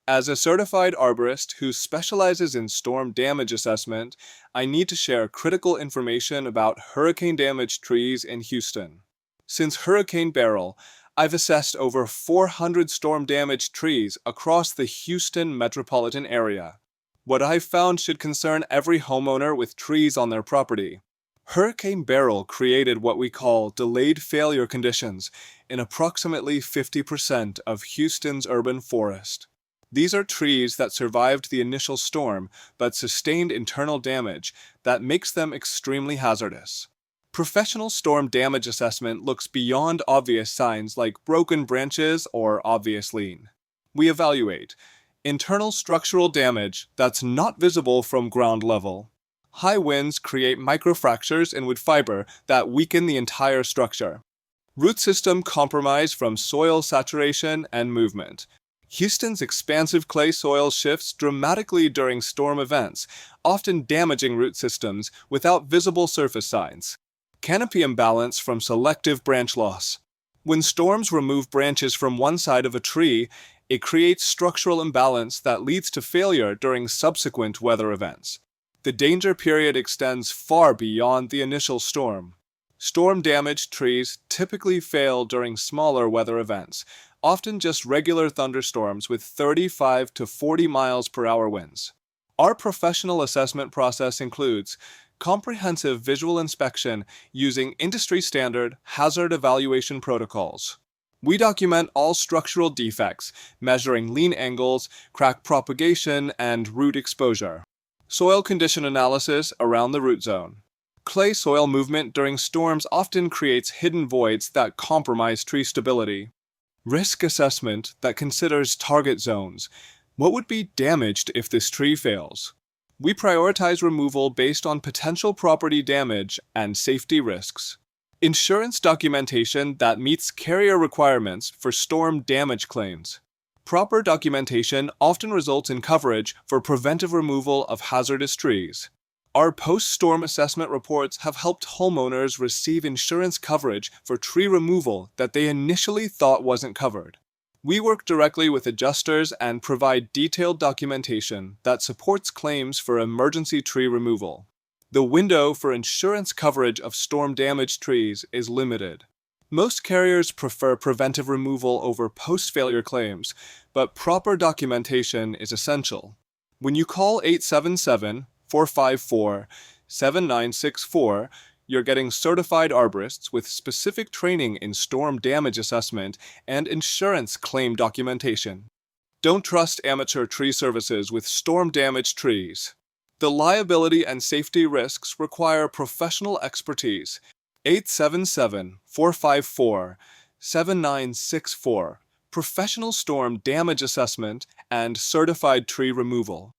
As a certified arborist who specializes in storm damage assessment, I need to share critical information about hurricane-damaged trees in Houston. Since Hurricane Beryl, I've assessed over 400 storm-damaged trees across the Houston metropolitan area. What I've found should concern every homeowner with trees on their property. Hurricane Beryl created what we call delayed failure conditions in approximately 50% of Houston's urban forest. These are trees that survived the initial storm but sustained internal damage that makes them extremely hazardous. Professional storm damage assessment looks beyond obvious signs like broken branches or obvious lean. We evaluate internal structural damage that's not visible from ground level. High winds create microfractures in wood fiber that weaken the entire structure. Root system compromise from soil saturation and movement. Houston's expansive clay soil shifts dramatically during storm events, often damaging root systems without visible surface signs. Canopy imbalance from selective branch loss. When storms remove branches from one side of a tree, it creates structural imbalance that leads to failure during subsequent weather events. The danger period extends far beyond the initial storm. Storm-damaged trees typically fail during smaller weather events, often just regular thunderstorms with 35 to 40 miles per hour winds. Our professional assessment process includes comprehensive visual inspection using industry-standard hazard evaluation protocols. We document all structural defects, measuring lean angles, crack propagation, and root exposure. Soil condition analysis around the root zone. Clay soil movement during storms often creates hidden voids that compromise tree stability. Risk assessment that considers target zones. What would be damaged if this tree fails? We prioritize removal based on potential property damage and safety risks. Insurance documentation that meets carrier requirements for storm damage claims. Proper documentation often results in coverage for preventive removal of hazardous trees. Our post-storm assessment reports have helped homeowners receive insurance coverage for tree removal that they initially thought wasn't covered. We work directly with adjusters and provide detailed documentation that supports claims for emergency tree removal. The window for insurance coverage of storm-damaged trees is limited. Most carriers prefer preventive removal over post-failure claims, but proper documentation is essential. When you call 877-454-7964, you're getting certified arborists with specific training in storm damage assessment and insurance claim documentation. Don't trust amateur tree services with storm-damaged trees. The liability and safety risks require professional expertise. 877-454-7964, professional storm damage assessment and certified tree removal.